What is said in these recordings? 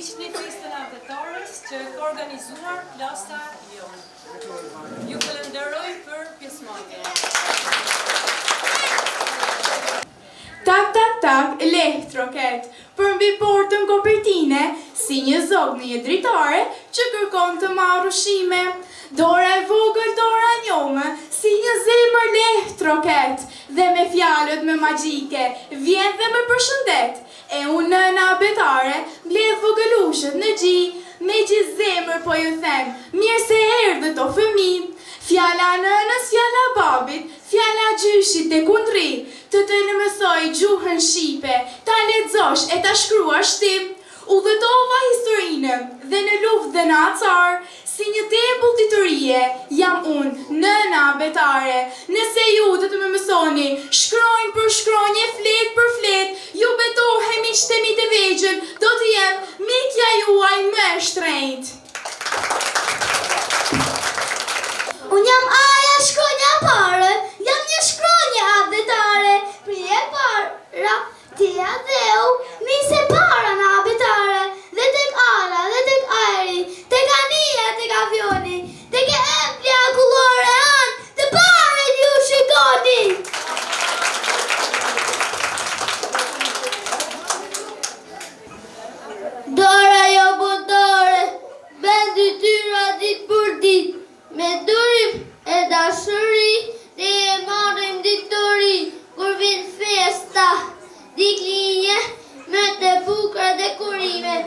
Ndiqni festën anëtarës që ka organizuar klasa jonë. Ju falenderoj për pjesëmarrjen. Tak, tak, tak, elektroket, për mbi portën Kopertine, si një zog në një dritare që kërkon të marrë ushqime. Dora e vogël, dora e njome, si një zemër elektroket, dhe me fjalët me magjike, vjen dhe me përshëndet. E unë nëna abetare, mbledh vogëlushët në gji, me gjithë zemër po ju them, mirë se erdhët o fëmi. Fjala nënës, fjala babit, fjala gjyshit e kundri, të në mësoj gjuhën shqipe, ta lexosh e ta shkruash ti. Udhëtova historinë dhe në luftë dhe në acar, si një tempull ditërie, jam unë, nëna abetare. Nëse ju do të më mësoni, shkronjë për shkronjë, flet për flet, ju betohemi shtemi të vegjël, do të jem mikja juaj më e shtrenjtë. Unë jam aja shkronja pare, jam një shkronja abetare, prije para, tia dheu, mi se para në abetare, dhe tek ala, dhe tek aeri, tek ania, tek avioni, tek e emplja kullore anë, të pare ju shikoni. Dora jo botore, bendi tyra dit për dit, me durim e dashëri, dhe e marrim ditori, kur vin festa, diklinje, me të bukra dhe kurime,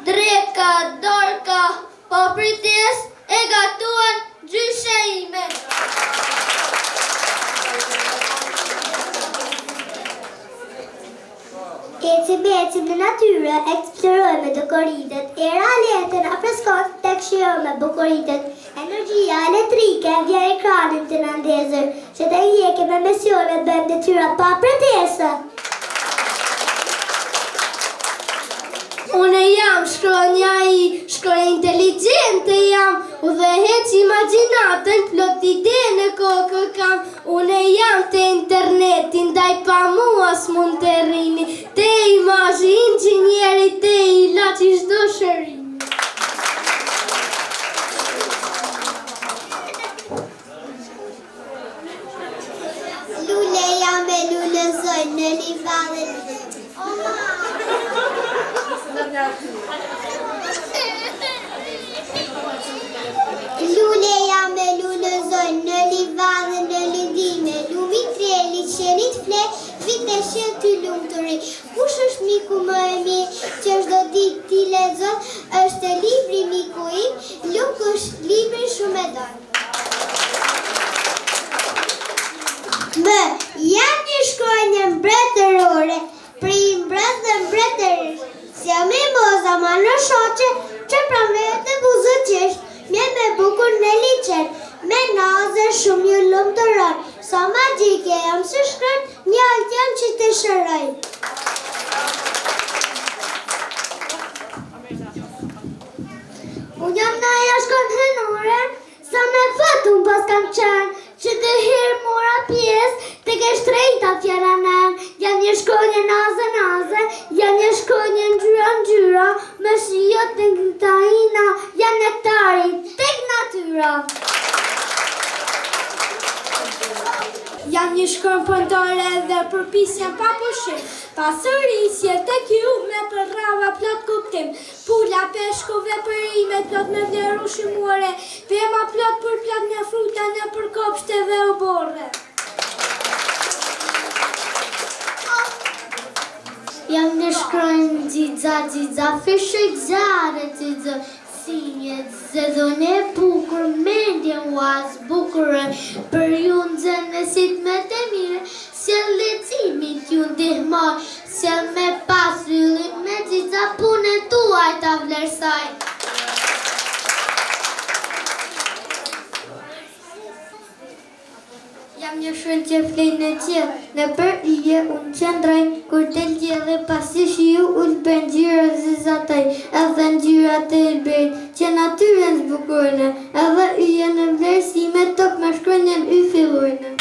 dreka, dorka, po prites, e gatuan gjyshe ime. Ecim në natyre, eksplorojme dekoritet, era letën a freskot të këshirojme bukoritet, energjia elektrike vjen ekranin të nëndezër, që të njeke me mesionet bëjmë detyra pa pretesa. Unë jam shkronja i, shkronja inteligente jam, u dhe hec imaginatën, plot ide në kokë kam. Unë jam të internetin, daj pa mua s'mund të rrini, te imazhi inxinjeri, te ilaçi çdo shërim. Lule jam me lulezoj në livanin. Lule jam me lulezoj në livanin në lundime, lumi treli, qenit fle, vite shen ty lumë të ri. Kush është miku më e mirë, që çdo ditë ti lexon, është libri miku im, Luk është libri shumë e dorë. Më, jam një shkronjë mbretërore, pri mbret dhe mbretërish. Si jam e moza ma në shoqe, që pramëve të buzë qesh, mje me bukur në liqen, me nazër shumë një lumë të rënë, sa magjike jam së shkret, një alt jam që të shëroj. Unë jam në aja shkon hënore, sa me fatun pas kam qenë, që të herë mora pjesë, të ke shtrejta fjera nën, jam një shkonje naze, jam një shkonje ngjyra, me shijot të ngëtajina, jam nektari, tek natyra. Jam një shkronjë pëndore dhe përpisja pa pushim, pasërisje tek ju me përrava plot kuptim, pula peshkove për ime plot me vlerë ushqimore, pema plot për plot me fruta në për kopshte dhe oborre. Jam një shkronjë gjigja, fishe gjare gjigja, sinje, zezone bukur, mendje uaz bukure, për ju në gjenesit me të mire, sjell lecimit ju ndihmoj, sjell me pas ryllim me gjigja punën tuaj ta vlerësoj. Jam një shkronjë që flejnë në qellë, në për ije unë qëndrajnë, kur të ljellë pasi shiu ullë për ngjyra zizataj, edhe ngjyra të ilbejt, që natyren zbukurnë, edhe ije në vlerësime tok me shkronjën y fillojnë.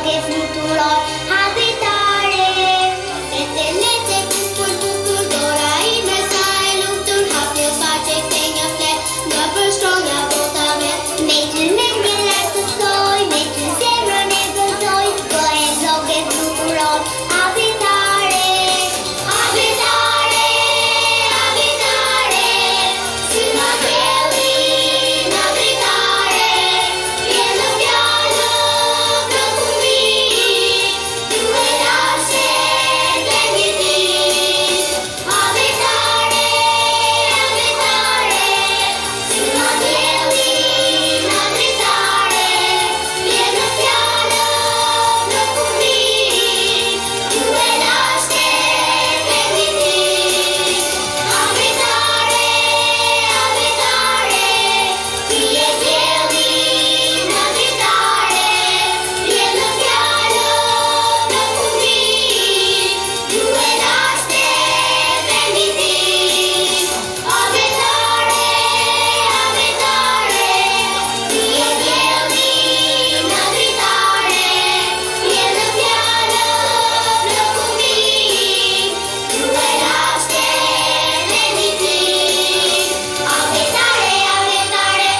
zoge fluturoj habitare. Lete, kukur, dora ime sa e lumtur, hapje pace, kënja flet, nga përshkronja botave. Me që në një lart të thoj, me që zemrën e gëzoj, bëhe zoge fluturoj habitare. Habitare, habitare, si ma deli në dritare, vjen në fjallë profumi, due lasce venditi. Habitare, habitare, si ma deli në dritare, vjen në fjallë profumi, due lasce venditi. Habitare, habitare, ti e djeli në dritare, vjen në fjallë profumi, due lasce venditi. Habitare, habitare, ti e djeli në dritare, vjen në fjallë profumi, due lasce venditi. Habitare, habitare.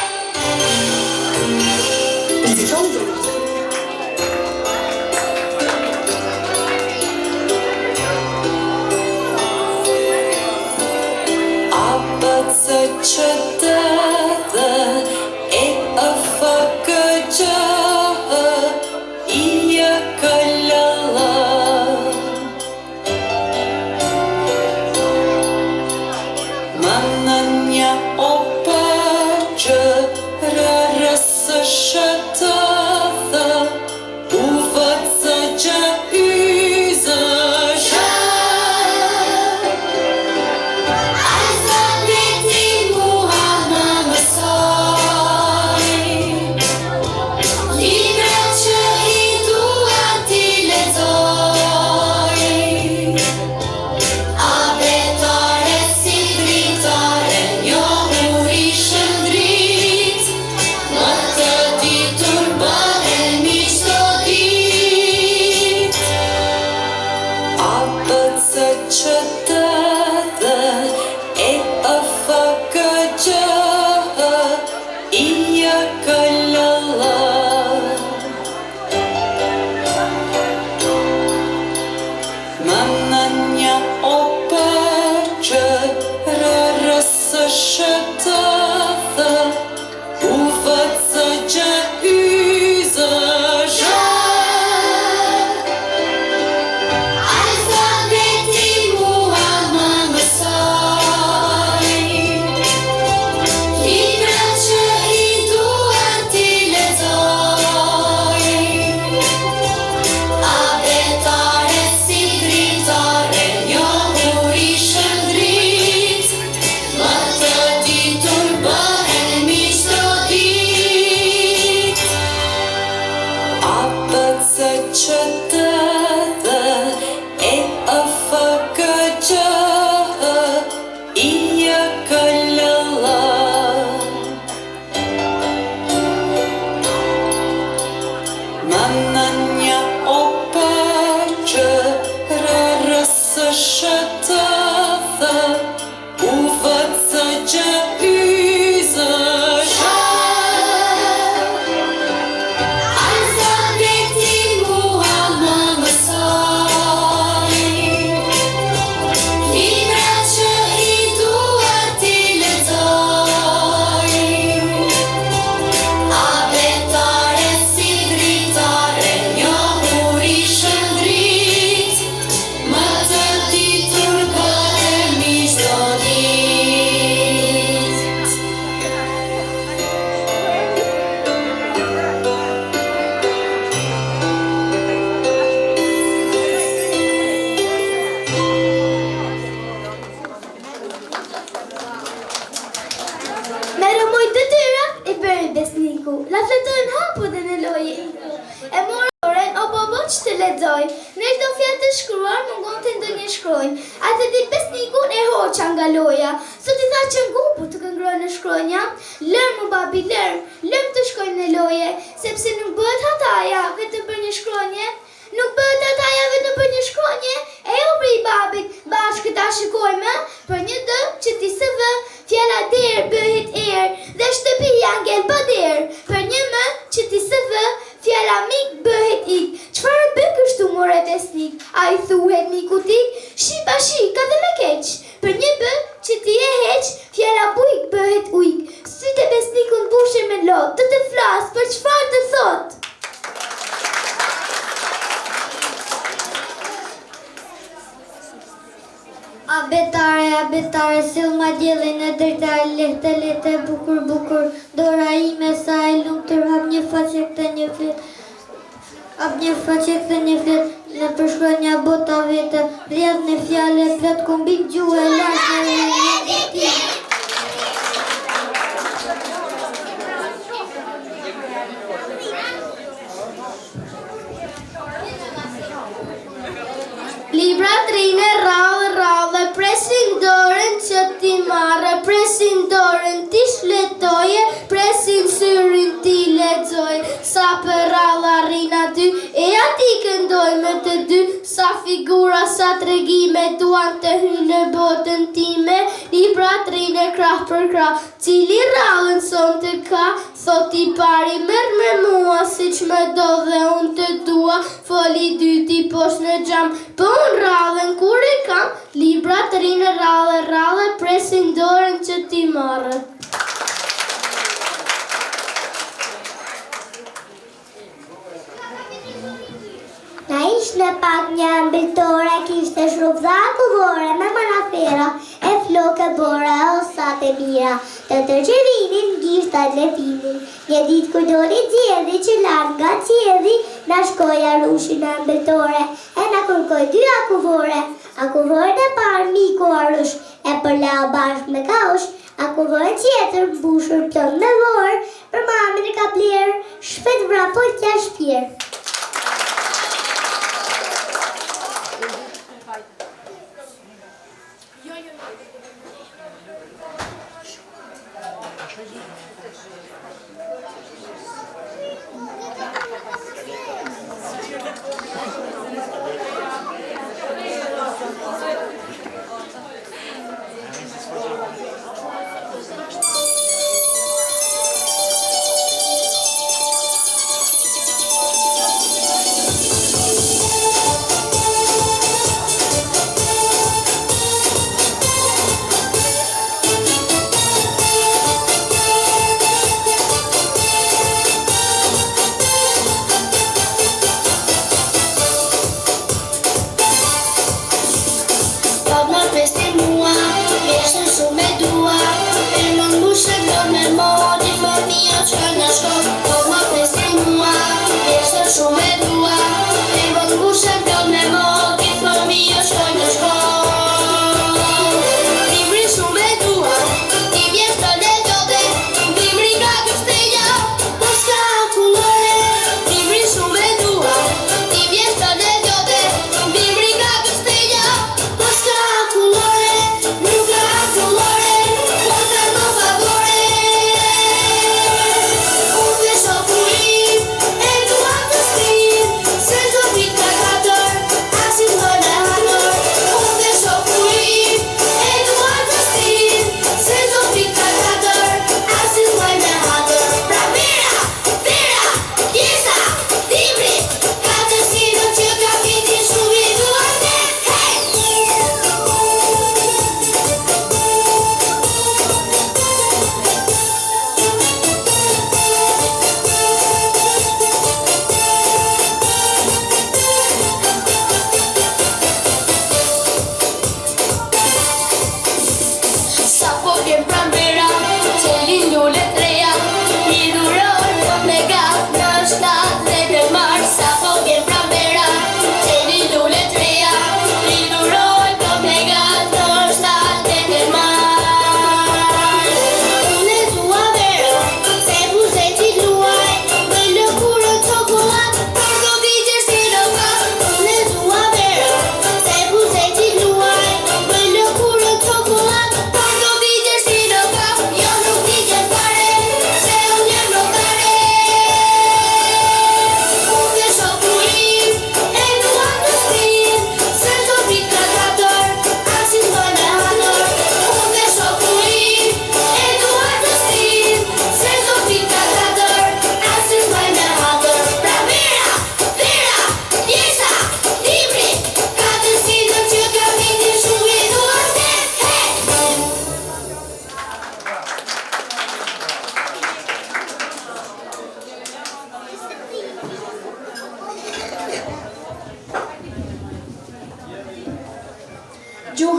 La fletojnë hapu dhe në loje. E morore o bobo që të ledzoj. Në çdo fjalë të shkruar mungon të ndonjë shkronjë. Atë ditë besnikun e hoqa nga loja. Sot i tha që ngupu të këngrojnë në shkronja. Lërë mu babi lërë, lërë të shkojnë në loje, sepse nuk bëhet hataja vetëm për një shkronje. A I thuhet një kutik, shi pa shi, ka dhe me keq. Për një bë që ti e heq, fjala bujk bëhet ujk. Sytë e besnikun bushe me lot, të flas, për çfarë të thot? A betare, sill ma djellin e drejtare, lehte, bukur, dora ime sa e lumtur, hap një faqe këtë një flet. Hap një faqe këtë një flet, në përshkruaj një bota vete, rjedh në fjale, plot kombin gjuhe, lasë në rjedh. Libra trine rallë, presin dorën që ti marrë, presin dorën ti shletoje, presin syrin ti lexoj, sa për rallë arrin aty, e ati këndoj me të dy, sa figura, sa tregime, duan të hynë në botën time, libra trine krah për krah, cili rallën son të ka, thot I pari merr me mua, si që me do dhe unë të dua, foli dyti posh në gjam, po unë rallën kur e kam, libra të rinë rallë, presin dorën që ti marrë. Na ish në pak një ëmbëltore, kishte shrubza kuvore me manafera, e floke bore o sate mira, të tërgjërinin gishtat lepinin. Një dit kur doli djedhi që lartë nga qjedhi, na shkoja rushin në ëmbëltore, e na kërkoj dy akuvore. Akuvorën e parë miku arush, e përlau bashk me kaush, akuvorën tjetër mbushur plot me vorë, për mamin e ka blerë, shpet vrapoj tja shpjerë.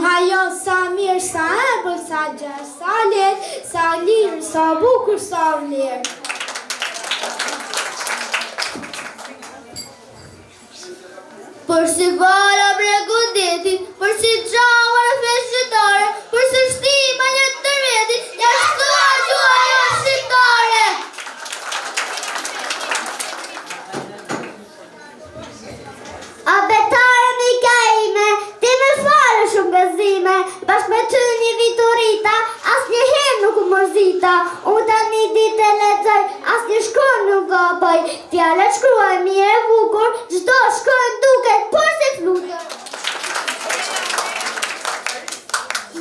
hajo sa mirë, sa embël, sa gjerë, sa letë, sa lirë, sa bukur, sa vlerë. Për si vala bregu detit, për si gjavara feshqitare, për si shtima një të rrjetit, ja shtuar gjua jo shqiptare. A betare mika ime, ti me fare shumë gëzime, bashkë me ty një vitorita, as një herë nuk u mërzita, unë ta një ditë e lexoj, as një shkron nuk gabaj, fjallet shkruaj mirë e bukur, gjdo shkron duket për si flutër.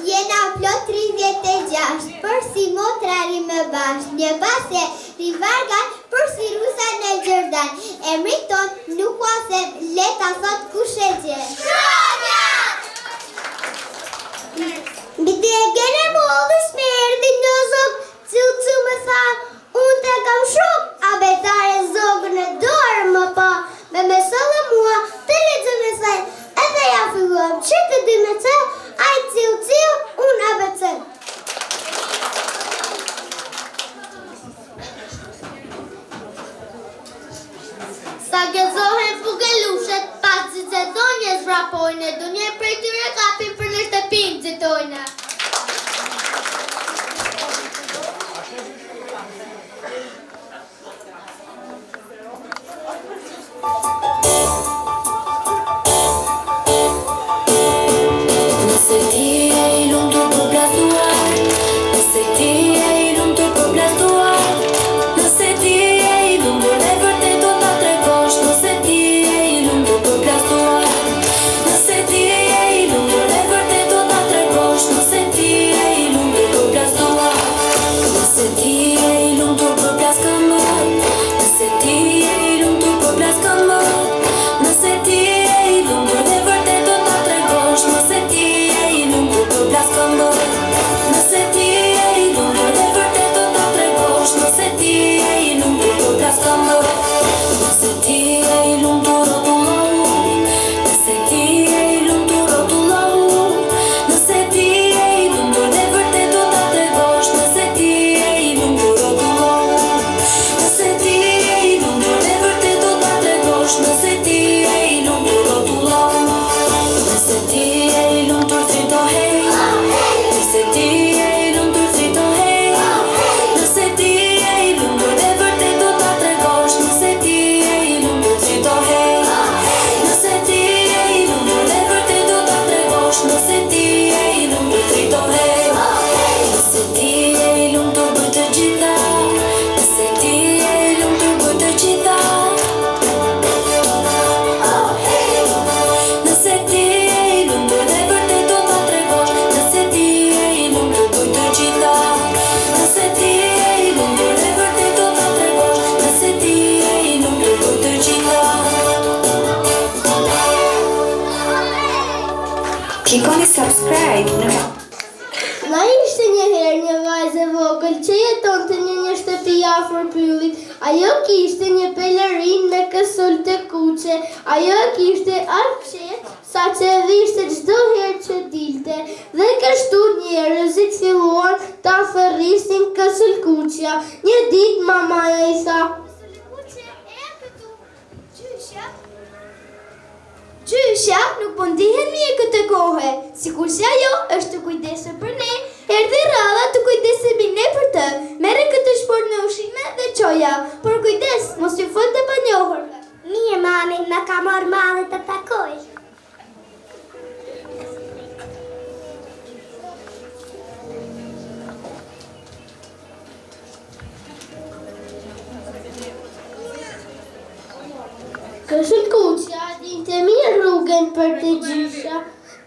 Jena plot 36, për si motrari me bashkë, një base rivargan, për si rusa në Gjordan, emri ton nuk wasem, leta thot kush e gjen. Shronja! Biti e gene mollës me erdi në zog, cilë me tha, unë te kam shumë, a betare zogën e dorë më pa, me mesole mua, të lidzë me thaj, edhe ja filluam, që të dy me të, aj cilë, unë a betën. Sa gëzohen bukelushet, pas zizedonje zvrapojnë, du një prej tyre kapin për në shtepin zitojnë. Nëse ti e i lumtur për plastuar, nëse ti e i lumtur për plastuar, nëse ti e i lumtur dhe vërtet do ta tregosh, nëse ti e i lumtur për plastuar, nëse ti e i lumtur dhe vërtet do ta tregosh, nëse ti e i lumtur për plastuar, nëse ti e i lumtur për plaskëmër, nëse ti e i lumtur për plaskëmër, nëse ti e i lumtur dhe vërtet do ta tregosh, nëse ti e i lumtur për plaskëmër, nëse ti e i lumtur dhe vërtet do ta tregosh, nëse ti e i lumtur për plaskëmër, nëse ti e i lumtur rrotullohu, nëse ti e i lumtur rrotullohu, nëse ti e i lumtur dhe vërtet do ta tregosh, nëse ti e i lumtur rrotullohu, nëse ti e i lumtur dhe vërtet do ta tregosh, nëse ti e i lumtur rrotullohu, nëse ti e i lumtur dritohej, nëse ti e i lumtur dritohej, nëse ti e i lumtur dhe vërtet do ta tregosh, nëse ti e i lumtur dritohej, nëse ti e i lumtur dhe vërtet do ta tregosh, nëse ti e i lumtur dritohej, nëse ti e i lumtur bëj të gjitha, nëse ti e i lumtur bëj të gjitha, nëse ti e i lumtur dhe vërtet do ta tregosh, nëse ti e i lumtur bëj të gjitha, nëse ti e i lumtur dhe vërtet do ta tregosh, nëse ti e i lumtur bëj të gjitha. Klikoni subscribe në Ma ishte një herë një vajzë vogël që jetonte në një shtëpi afër pyllit. Ajo kishte një pelerin me kësull të kuqe. Ajo kishte arqet sa që vishte çdo herë që dilte. Dhe kështu njerëzit filluan ta thërrisnin kësull kuqja. Një ditë mamaja i tha: Gjysha nuk po ndihen mirë këtë kohë, sikur se ajo është të kujdesur për ne, erdhi rradha të kujdesemi ne për të. Merre këtë shport me ushqime dhe çoja, por kujdes, mos ju fol të panjohurve. Mirë mami, më ka marrë malli të takoj. Kësull kuqja dinte mirë rrugën për të gjysha,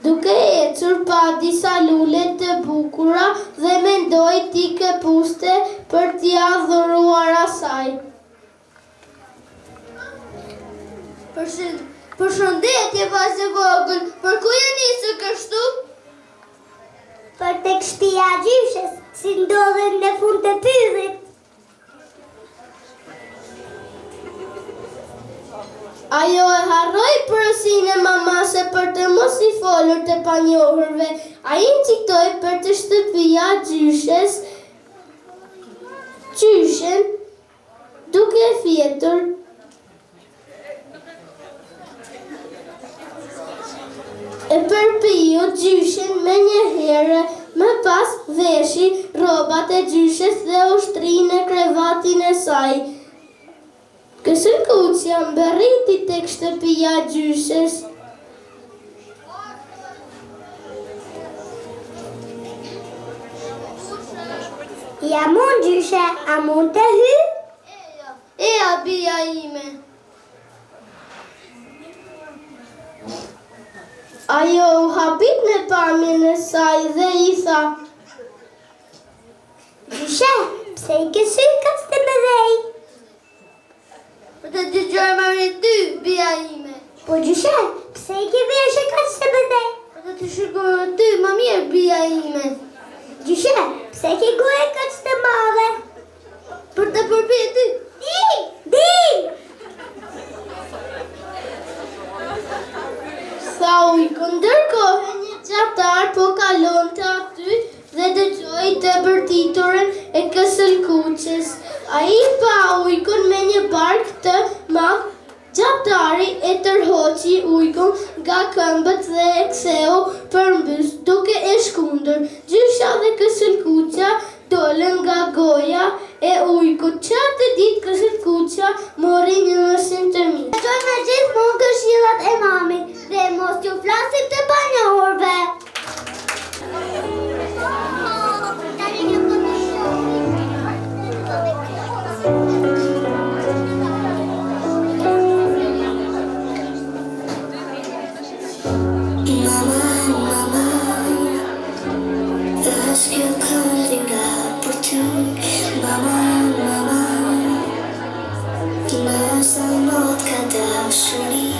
duke ecur pa disa lule të bukura dhe mendoi t'i këpuste për t'i adhuruar asaj. Përshëndetje vajzë vogël, për ku je nisur kështu? Për tek shtëpia e gjyshes, si ndodhen në fund të pyllit. Ajo e harroi për përsine mama se për të mos I folur të panjohërve, a I nxiktoi për të shtëpia gjyshes, gjyshen, duke fjetur. E përpiu gjyshen me një herë, më pas veshi robat e gjyshes dhe ushtrinë e krevatin e saj. Kësëlkuqja mbërriti tek shtëpia gjyshes. Ja mund gjyshe, a mund të hy? Eja, bia ime. Ajo u habit me pamjen e saj dhe I tha: Gjyshe, pse I ke sy kaq të mëdhej? Për të dëgjoj më mirë ty, bia ime. Po gjyshe, pse I ke veshë kaq të mëdhej? Për të të shikoj ty më mirë, bia ime. Gjyshe, pse ke goje kaq të madhe? Për të përpije ty. Di! Tha ujku, ndërkohë një gjatar po kalonte aty dhe dëgjoi të bërtiturin e kësëlkuqes. Ai pa ujkun me një bark të madh. Gjatari e tërhoqi ujkun nga këmbët dhe e ktheu përmbys duke e shkundur. Gjysha dhe kësëlkuqja dolën nga goja e ujkut. Qatë ditë kësëlkuqja mori një mësim të mirë. Dëgjojmë gjithmonë këshillat e mamit dhe mos ju flasim të panjohurve. Është kjo këngë nga për ty, mama, mama. Në sa not ka dashuri,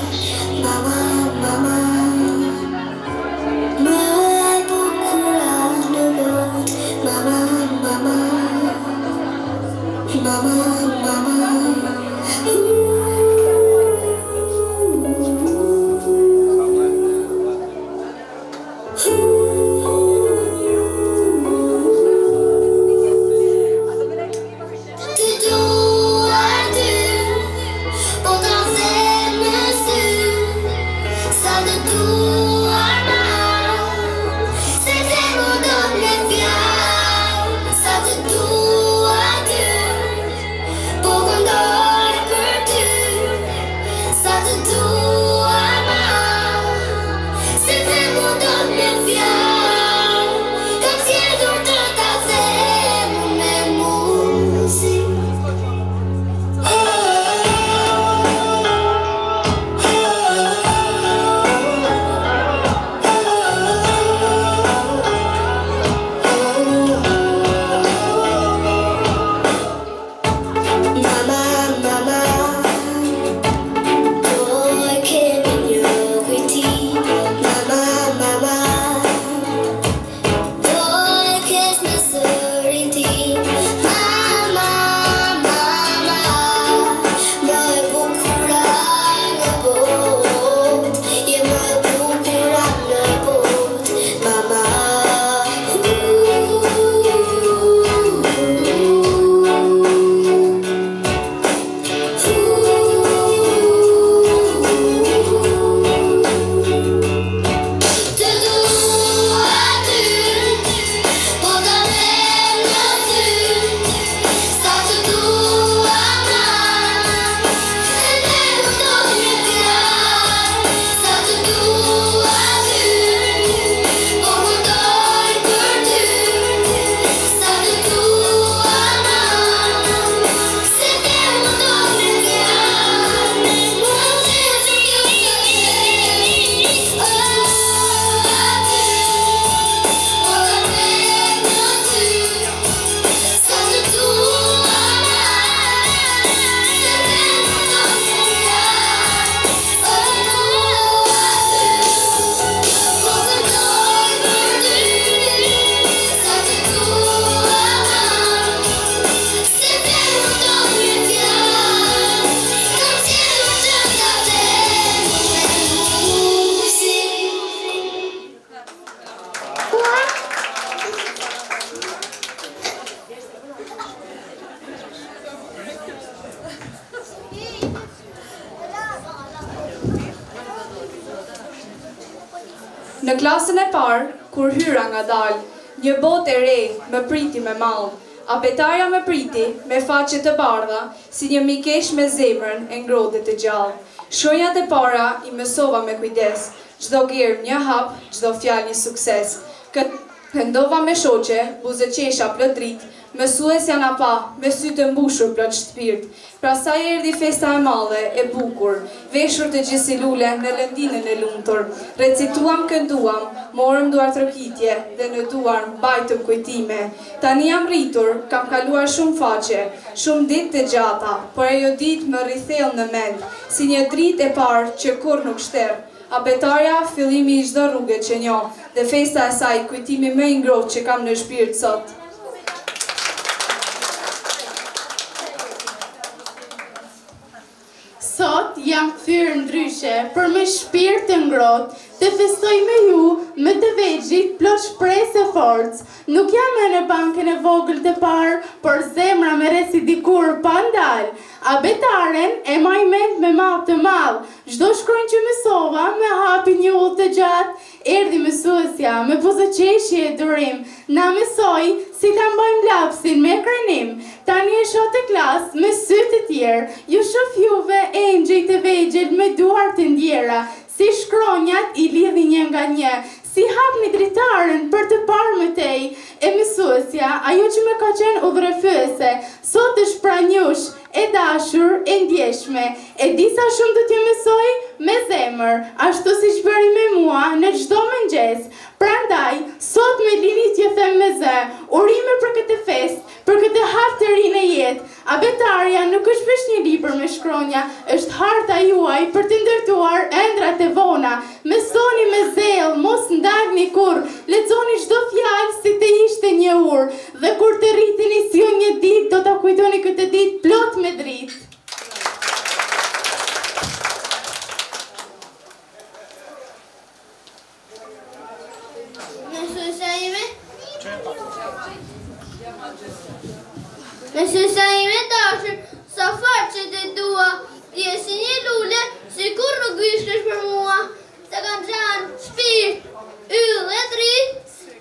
Në klasën e parë, kur hyra nga dalë, një botë e re më priti me mall. Abetarja më priti me faqe të bardha, si një mikesh me zemrën e ngrohtë të gjallë. Shonjat e para i mësova me kujdes, çdo gërm një hap, çdo fjalë një sukses. Këndova me shoqe, buzëqesha plot dritë, mësuesja na pa, me sy të mbushur plot shpirt. Pastaj erdhi festa e madhe, e bukur, veshur të gjithë si lule në lëndinën e lumtur. Recituam, kënduam, morëm duar trokitje dhe në duar mbajtëm kujtime. Tani jam rritur, kam kaluar shumë faqe, shumë ditë të gjata, por ajo ditë më rrithell në mend, si një dritë e parë që kur nuk shterr. Abetarja, fillimi i çdo rruge që njoh, dhe festa e saj, kujtimi më i ngrohtë që kam në shpirt sot. Sot jam kthyer ndryshe, për me shpirt të ngrohtë, të festoj me ju, me të vegjit, plot shpresë e forcë. Nuk jam në bankën e vogël të parë, por zemra me resi dikur pa ndalë. Abetaren e maj mend me madh të madh. Çdo shkronjë që mësova, me hapi një udhë të gjatë, erdhi mësuesja me buzëqeshje e durim. Na mësoi si ta mbajmë lapsin me krenim. Tani e shoh të klasë me sy të tjerë. Ju shoh juve engjëj të vegjël me duar të ndjera. Si shkronjat i lidhi një nga një, si hapni dritaren për të parë më tej. E mësuesja, ajo që më ka qenë udhërëfyese, sot është pranjush, e dashur, e ndjeshme. E disa shumë do t'ju mësoj me zemër, ashtu si që bëri me mua në çdo mëngjes. Prandaj, sot me linit t'ju them me zë, urime për këtë fest, për këtë hap të ri në jetë. Abetarja nuk është veç një libër me shkronja, është harta juaj për të ndërtuar ëndrat e vona. Mësoni me zell, mos ndalni kurrë, lexoni çdo fjalë si të ishte një urë, dhe kur të rriteni si unë një ditë, do ta kujtoni këtë ditë plot me dritë. Mësuesja ime dashur, sa farë që të dua, ti je si një lule, si kur nuk vishkesh për mua. Të kanë gjanë shpirt, yll e dritë,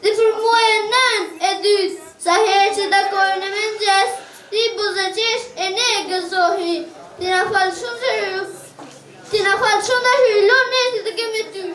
dhe për mua e nën e dytë. Sa herë që takojnë në mëngjes, ti buzëqesh e ne gëzohi. Ti na falë shumë të hyru, ti na falë shumë të hyru, lo ne si të kemi ty.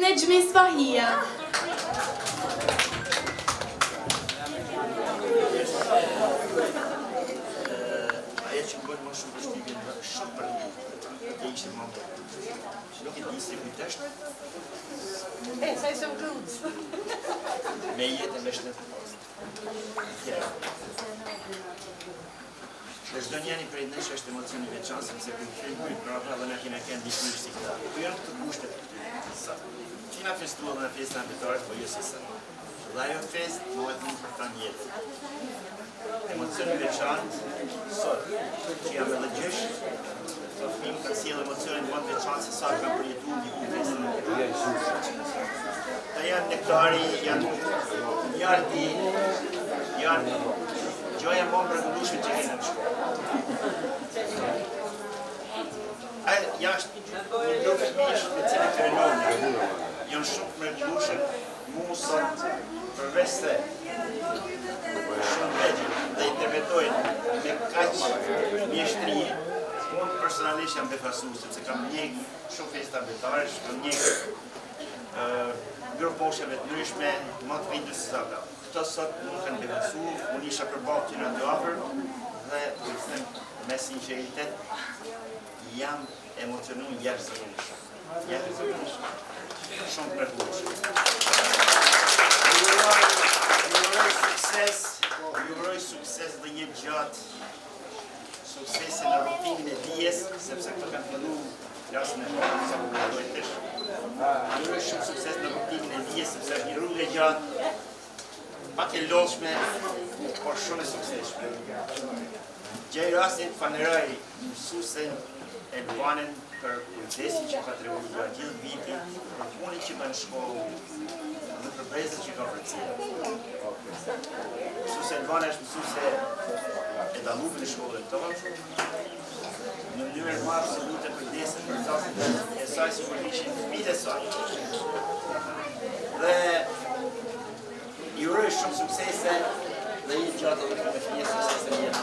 Nejmi Sfahia. Aja që më bëjnë më shumë vështirë në shumë për një, të ishte më bërë. Nuk e di si kujt është. Sa i shumë krutës. Me jetë e me shtetë post. Dhe çdo njeri prej nesh është emocion i veçantë sepse kur film hyj prapa dhe na kena kënd dikush si këta. Po janë këto kushte të këtyre. Sa. Kina festuar në festën ambitore, po jo si sa. Dhe ajo fest mohet më për ta jetë. Emocion i veçantë sot që jam edhe gjysh, të film ka sjellë emocionin më të veçantë se sa ka përjetuar diku në festën. Ta janë nektari, janë jardi, janë gjoja më mrekullueshme që kena në shkollë. Jashtë një grup fëmijësh me cilët trenojnë, janë shumë të mrekullueshëm, mu sot përveç se shumë vegjël dhe interpretojnë me kaq mjeshtri, unë personalisht jam befasuar sepse kam njeh shumë festa ambitaresh, kam njeh gruposheve të ndryshme, më të vindës se ata. Këto sot nuk kanë befasuar, unë isha përballë që në dy afër dhe me sinqeritet jam emocionuar jashtëzakonisht. Shumë mrekullueshëm. Ju uroj sukses dhe jetë gjatë, suksesin në rrugtimin e dijes, sepse këto kanë filluar klasën e parë sa po kaloj tash. Ju uroj shumë sukses në rrugtimin e dijes, sepse është një rrugë e gjatë, pak e lodhshme, por shumë e suksesshme. Gjej rastin të falenderoj mësuesin Elbanen për kujdesin që ka treguar gjatë gjithë vitit, për punën që bën në shkollë dhe për brezat që ka përcjellë. Mësuesi Elbane është mësuese e dalluar në shkollën tonë, në mënyrë më absolute kujdeset për zatën e saj si kur ishin fëmijët e saj. Dhe i uroj shumë suksese dhe jetë gjatë edhe për me fëmijë suksese në jetë.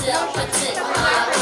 Don't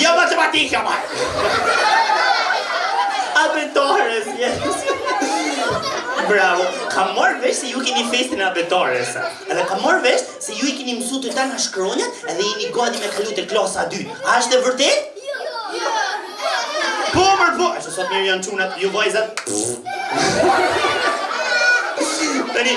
Jo matematika, ma! Abetores, yes. Bravo, kam marrë vesh se ju keni festin e abetores. Edhe kam marrë vesh se ju I keni mësu të tana shkronjat edhe jeni gati me kalu të klasa 2. A është e vërtet? Po, po! Ashtë sot mirë janë qunat, ju vajzat. Tani,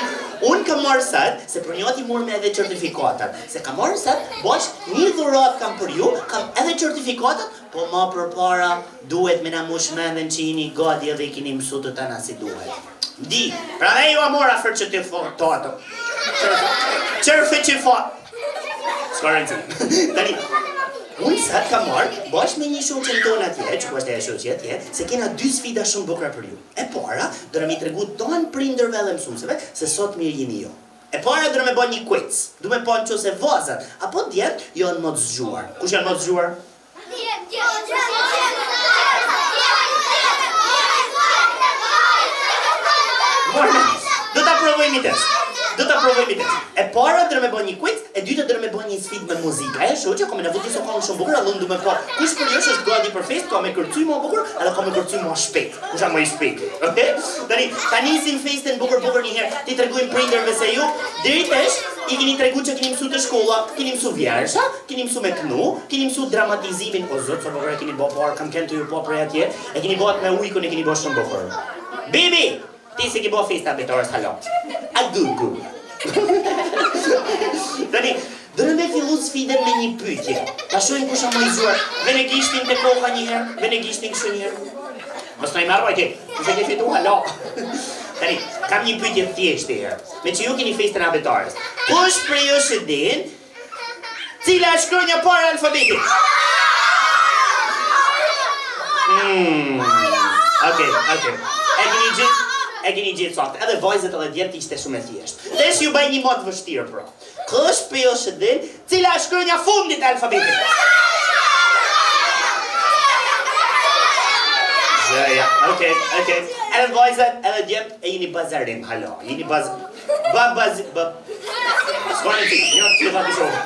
unë kam marrë sat, se për njëti murë me edhe certifikatat. Se kam marrë sat, bosh, një dhurat kam për ju, kam edhe certifikatat, po ma për para duhet me na mushmenden që jeni gati edhe I keni mësu të tana si duhet. Di, pra dhe ju amora fër që të foto. Qërë që foto. Ska rëndësi. Tani, unë sat kam marrë, bosh me një shoqen tonë atje, që po është e shoqe atje, se kena 2 sfida shumë bukra për ju. E para, do në mi tregu tonë prindërve dhe mësumseve, se sot mirë jeni jo. E para, do në me bo një quiz. Du me po në qose vazat, apo djetë, jo në mod zgjuar. Kush janë mod zgjuar? Do ta provojmë test. E para do me bëj një quiz, e dyta do me bëj një sfidë me muzikë. Ajo shoqja ka më na vuti sokon shumë bukur, edhe unë do me po. Kush për ju është gati për fest, ka më kërcy më bukur, edhe ka më kërcy më shpejt. Kush janë më I shpejt? Okej? Ta nisim festen bukur një herë. Ti tregojmë prindërve se ju deri tash I keni tregu që keni mësu të shkolla, keni mësu vjersha, keni mësu me kënu, keni mësu dramatizimin, o zot, sa bukur e keni bë parë, kam kënë të ju po prej atje, e keni bëhet me ujkun e keni bë shumë bukur. Bibi, ti se ki bë festa betores halo. A gugu. Tani, do në me fillu sfiden me një pyetje. Ta shohim kush a më I zuar. Vene gishtin të koka një herë, vene gishtin kështu një herë. Mos në I marroj ti, se ke fitu halo. Tani, kam një pyetje thjeshtë herë. Me që ju keni festën abetares. Kush për ju shë din, cila është shkronja parë alfabetit? Okej. E keni gjithë saktë, edhe vajzët edhe djetë ishte shumë e thjeshtë. Desh ju bëj një mod vështirë, pra. Kush për ju shë din, cila është shkronja fundit e alfabetit? Ja, okej. Edhe vajzët, edhe djetë, e jeni bazarim, halo. Jeni Skone ti, një të fati shumë.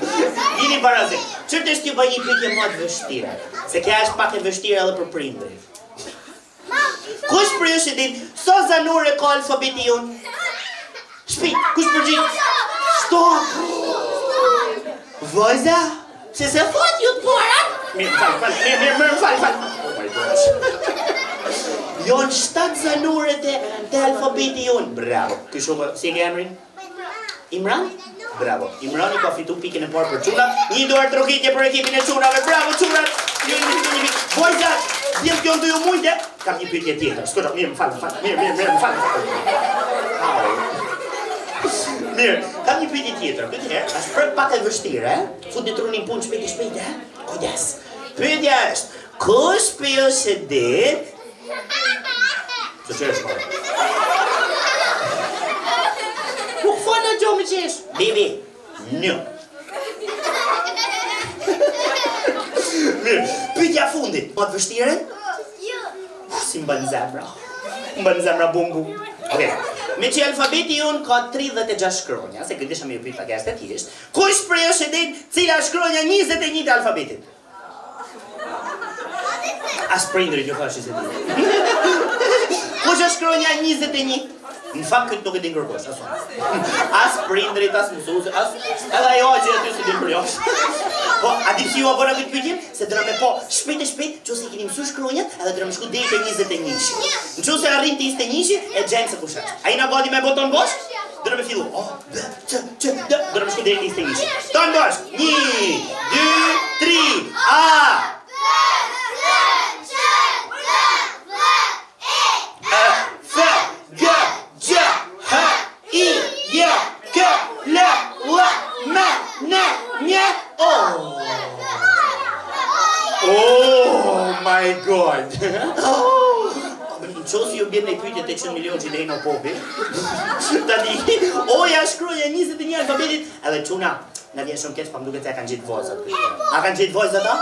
Jeni barazim. Qërët është ju bëj një pyetje mod vështirë, se kja është pak e vështirë edhe për prindrit. Kush për ju që din, so zanure ka alfabeti jonë? Shpit, kush përgjit? Stop! Vajza? Se se fat ju të para? Mirë, fal. Oh my gosh. Jonë 7 zanure të alfabeti jonë. Bravo. Kështu, si e ke emrin? Imran? Bravo. Imrani ka fitu pikën e parë për çuna. Një dorë trokitje për ekipin e çunave. Bravo çunat. Ju jeni fitu një pikë. Vajza, diell kjo do ju mujtë. Kam një pyetje tjetër. Skuqa, mirë, më fal. Mirë, fal. Mirë, kam një pyetje tjetër. Këtë herë, është për pak e vështirë, eh? Futni trunin punë shpejt, eh? Kujdes. Pyetja është, kush për ju se din? Se çesh po. Nuk fona gjo më qesh. Bibi, një. Pyetja fundit. Më të vështire? Si mban zemra. Mban zemra bumbu. Okej. Me që alfabeti jonë ka 36 shkronja, se këtë isha me ju pyet pak estetikisht. Kush prej është e din cila shkronja 21 të alfabetit? As prindrit ju thash se di. Kush është shkronja 21? Në fakt këtë nuk e din kërkosh, as prindrit, as mësues, as edhe ajo që aty se din për josh. Po, a di pse ju bëra këtë pyetje? Se do me po shpejt, nëse i keni mësuar shkronjat, edhe do me shku deri te 21. Nëse arrin te 21, e gjejmë se kush është. Ai na gati me boton bosh? Do me fillu. Do me shku deri te 21. Ton bosh. 1, 2, 3. A. Oh my god! Qo si ju bjen në pyetje 800 milion që lejnë o popi? Tani, oja shkronja 21 alfabetit, edhe quna, në vjen shumë keq, pa më duket se e kanë gjitë vojzat. A kanë gjitë vojzat ta?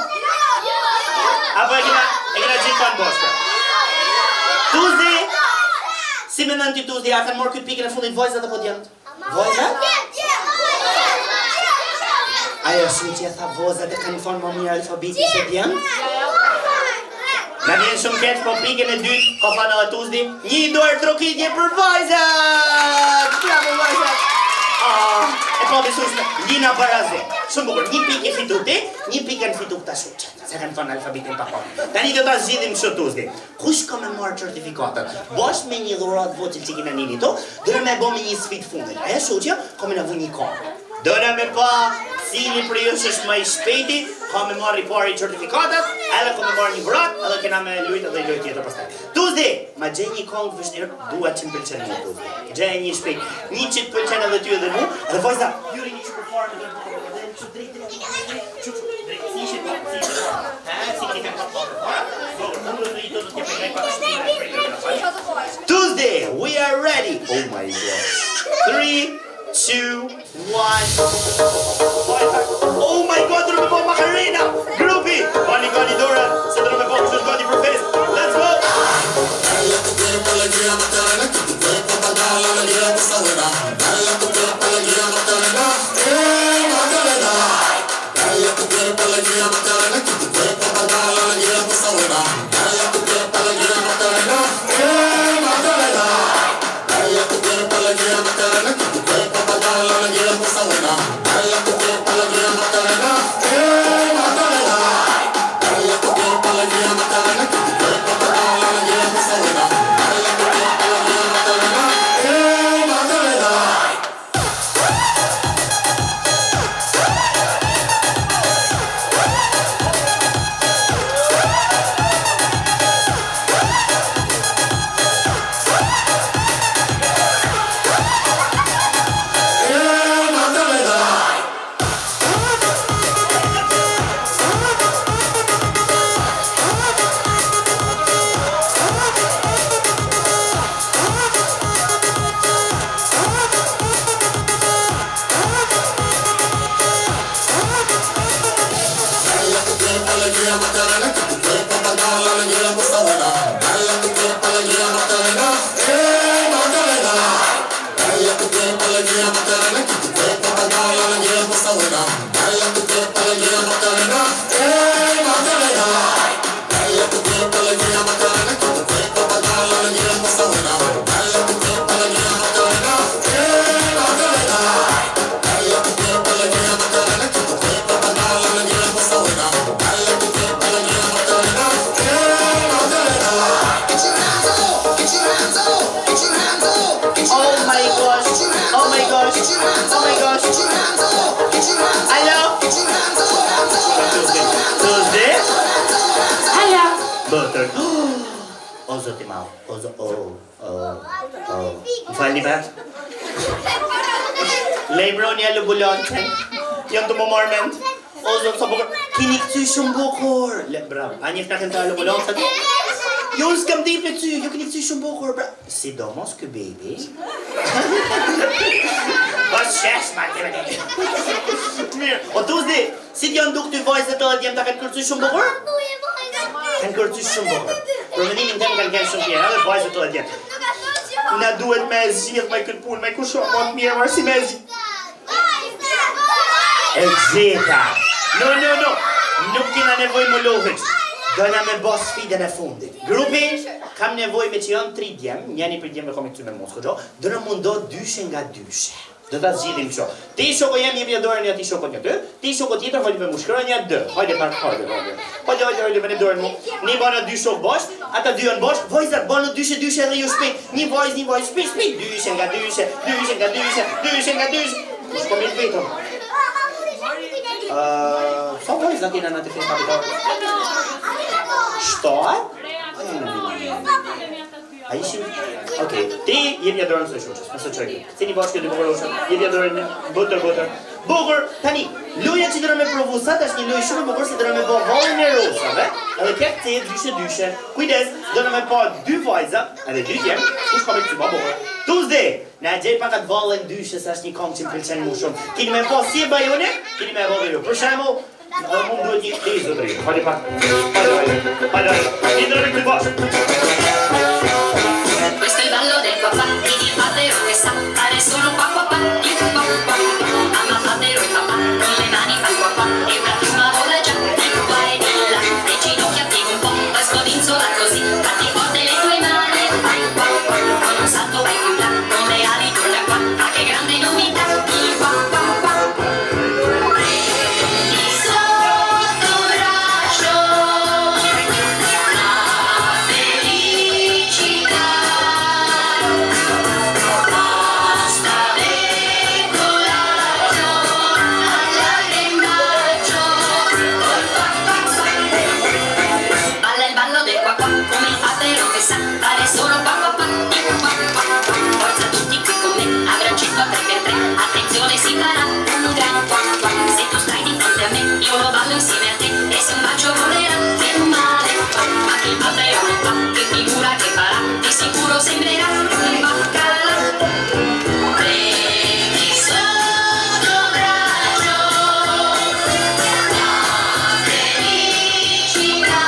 Apo e kena gjitë pa në boshtë? Tuzi! Si me nënë ty Tuzi, a kanë morë këtë pikën e fundit vojzat apo djemët? Vojzat? Ajo shumë që e tha vojzat e kanë thonë më mirë alfabeti se djemët? Në vjen shumë keq, po pikën e dytë, ka thënë edhe Tuzi, një dorë trokitje për vojzat! Bravo vojzat! E po besueshme, Lina Baraze. Shumë bukur, një pikë e fitu ti, një pikë e fitu këta shuqet. Se kanë thonë alfabetin pa kohë. Tani do ta zgjidhim kështu Tuzi. Kush ka me marrë certifikatën? Bash me një dhuratë vogël që kena nini to, do me bë me një sfidë fundit. Ajo shuqja ka me na vënë një kohë. Do me pa cili për ju është më i shpejti, ka me marrë i pari certifikatat, edhe ka me marrë një dhuratë, edhe kena me lujt edhe lojt tjetër pastaj. Tuzi, ma gjej një këngë vështirë, dua që më pëlqen mua Tuzi. Gjej një shpejt, një që të pëlqen edhe ty edhe mua, edhe vojza, juri një që përparë në Tuesday, we are ready. Oh my god. 3, 2, 1. Oh my god, do me po Macarena. Grupi, gani Dora, se do me po kështu gati për fest. Let's go. Falni pak. Lejmroni alu bulonten. Jam të më marrë mend. O zot, sa bukur. Kini këty shumë bukur. Bravo. A njëftë na kënë të alu bulonten? Jo, s'kam dit me ty. Jo kini këty shumë bukur. Sidomos kë baby. O shesh, ma të vete. Mirë. O Tuzi, si t'janë duk ty vajzët edhe t'jem ta kanë kërcy shumë bukur? kanë kërcysh shumë bukur. Për mendimin tim kanë qenë shumë mirë, edhe vajzat të tjetër. Na duhet me zgjidh me këtë punë, me kush më të mirë marrsi me zgjidh. E gjeta. No. Nuk kena nevojë më lohet. Dona me bos sfidën e fundit. Grupi kam nevojë me që janë 3 djem, njëri për djem me komi këtu me Moskë, do na mundo dyshe nga dyshe. Do ta zgjidhim kështu. Ti shoko jam jep dorën ja ti shoko një ty. Ti shoko tjetër hajde me mushkron ja 2. Hajde pak hajde. Hajde me dorën mu. Ni bëna 2 shok bosh, ata 2 janë bosh, vajzat bënë dyshe edhe ju shpejt. Një vajzë shpejt, dyshe nga dyshe. Kush po më vetëm? Sa vajzat janë në të festa kapitale? Što? A ishim? Okej, ti jep ja dorën së shoqës, nëse çoj. Cini bashkë dy bukurosha, jep ja dorën botër. Bukur, tani, loja që do me provu sot është një lojë shumë e bukur se do me bë vallën e rosave. Edhe këtë të dyshe. Kujdes, do me pa 2 vajza, edhe 2 djem, kush ka me të më bukur. Tuzde, na gjej pak atë vallën dyshe sa është një këngë që më pëlqen më shumë. Keni me pa si e bajone, keni me vallë ju. Për shembull, mund duhet një të zotëri. Hajde pak. Hajde. Indremi këtu bashkë. Questo è il ballo del papà e di Patero che sa fare solo qua. Mamma Patero e papà con le mani fa qua e una piuma vola già di qua e di là. Le ginocchia piega un po', poi scodinzola così, batti forte le tue mani e vai qua. Con un salto vai più là, con le ali torna qua, ma che grande novità, il qua. Prendi sotto braccio la felicità. Fare solo pa. Forza tutti qui con me, a braccetto a 3x3. Attenzione si farà un gran qua. Se tu stai di fronte a me, io lo ballo insieme a te. E se un bacio volerà, che male fa. Ma che Patero non fa, che figura che farà. Di sicuro sembrerà un baccalà. Prendi sotto braccio la felicità.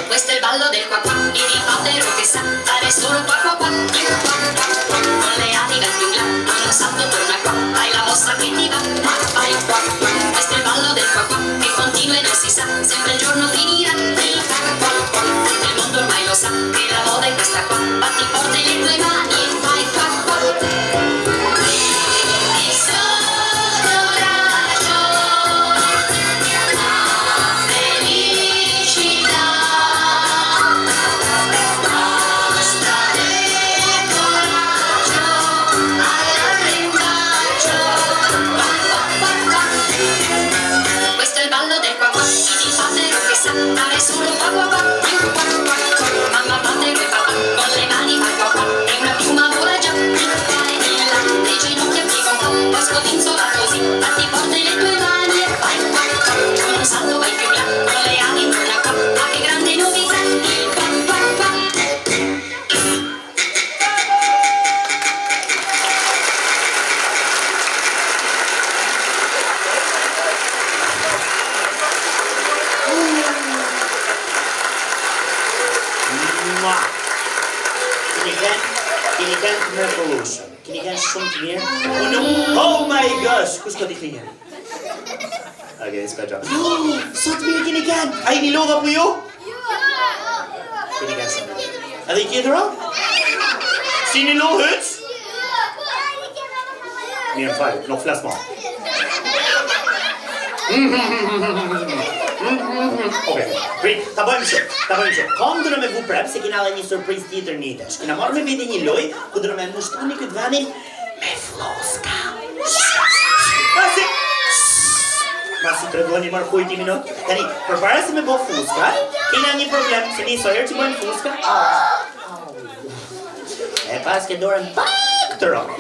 Questo è il ballo del qua qua e di Patero che sa fare solo qua. Con le ali va più là, con un salto torna qua, fai la mossa che ti va, ma fai qua. Questo è il ballo del qua che continua e non si sa, sempre il giorno finirà, ti fa qua. Tutto il mondo ormai lo sa, che la moda è questa qua, batti forte le tue mani e fai qua. Prendi sotto braccio la felicità. Questo è il ballo del qua qua, chi ti Patero che sa fare solo qua. Mamma Patero e papà con le mani fa qua e una piuma vola già di qua e di là. Le ginocchia piega un po', poi scodinzola così, batti forte le tue mani e fai qua. Con un salto vai più là, con le ali torna qua, ma che grande novità, il qua. Keni kanë mrekullueshëm. Keni kanë shumë të mirë. Oh my gosh, kush ka ditë një? Okej, s'ka gjë. Sot mirë keni kanë. Ai një lodha apo jo? Keni kanë shumë. Edhe i tjetër? Si një lodhët? Mirë fal, nuk flas më. Okej, prit, ta bëjmë shumë. Kom do me vu prap se kena edhe një surprizë tjetër nitesh. Kena marrë me vete një lojë ku do me mështroni këtë vendin me floska. Masi tregoni marrë kujt i minut. Tani, përpara se me bë fuska, kena një problem, se një herë që bëjmë fuska. E pas ke dorën pak të rronë.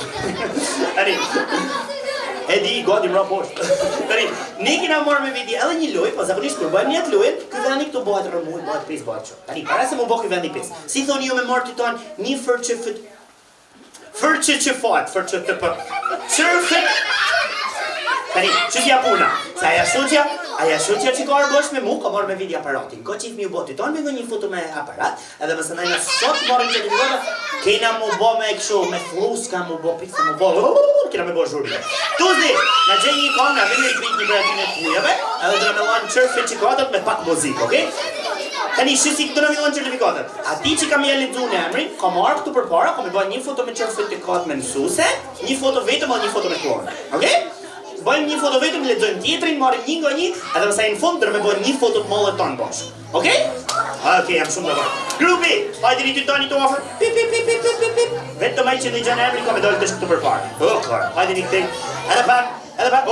Tani, e di, gati mra poshtë. Tani, ne kena marrë me veti edhe një lojë, po zakonisht kur bëjmë një atë lojën, ky vendi këtu bëhet rëmuj, bëhet pis, bëhet çu. Tani, para se më bë ky vendi pis. Si thoni ju me marrë ty ton një fërçë Fërçë që fat, fërçë të për. Qërfit. Tani, që t'ja puna? Se aja shutja që ka arbosh me mu, ka marrë me video aparatin. Ko qif mi u botit tonë me një foto me aparat, edhe mësë nëjna sot marrën që t'jivota, kena mu bo me këshu, me fruska, mu bo pizza, mu bo, kena me bo zhurri. Tuzi, në gjej një kam, në vime i prit një bratin e t'ujeve, edhe dhe me lanë qërfit që katët me pak muzik, okej? Tani, shisi këtë në milonë certifikatët. Ati që kam jeli dzu në emrin, ka marrë këtu për para, kam i ba një foto me qërfit të katë me nësuse, një foto vetëm o një foto me klonë, okej? Bëjmë një foto vetëm, lexojmë tjetrin, marrim një nga një, edhe mësaj në fund dërme bëjmë një foto të mollët tonë bashkë. Okej? Okej, jam shumë dhe grupi, hajde një ty tani të ofër. Pip, pip, pip, pip, pip, pip, pip. Vetëm ai që në gjanë emri ka me dollë të shkë të përparë. Okej, hajde një këtej. Edhe pak, edhe pak.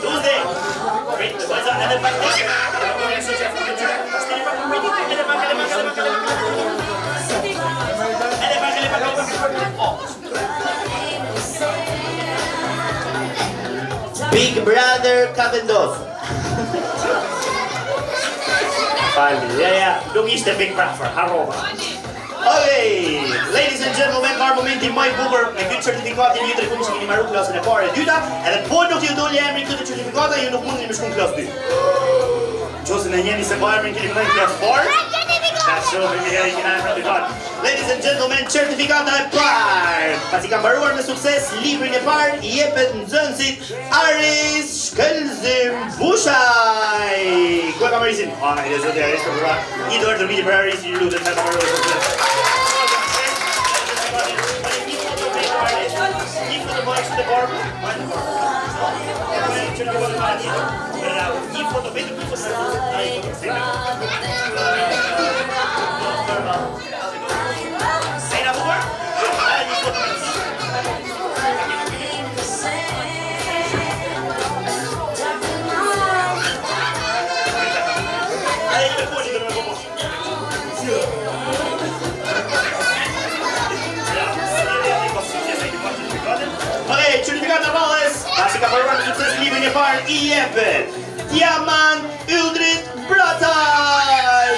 Tuesday. Edhe pak. Big Brother ka vendosur. Falni, ja, nuk ishte Big Brother, harrova. Okay, ladies and gentlemen, marrë momenti më i bukur me këtë certifikatin një tregun që keni marrë klasën e parë e dyta, edhe po nuk ju doli emri këtë certifikata, ju nuk mundeni me shku në klasë 2. Qose në njeni se po emrin keni më në klasë parë, ladies and gentlemen, certifikata e parë. Pasi kam mbaruar me sukses librin e parë, i jepet nxënësit Aris Shkëlzim Bushaj. Ku e kam Arisin? Hajde, zote Aris, një dorë të rriti për Aris, i lutet me kam mbaruar sukses. Një foto më ekshtë të parë. Një foto vetë për fësë. Certifikata radhës, pasi ka përruar në sukses librin e parë i jepet Diamant Yldrit Brataj!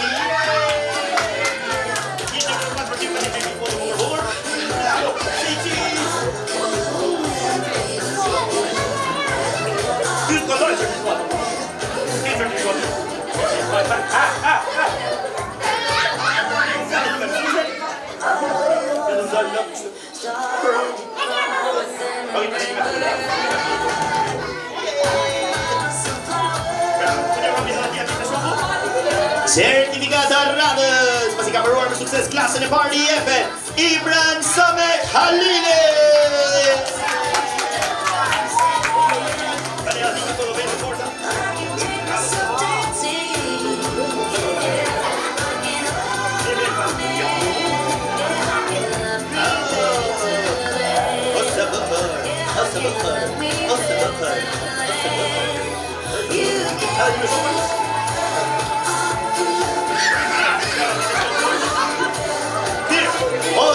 Certifikata radhës, pasi ka përruar me sukses klasën e parë i jepet Ibran Samet Halili!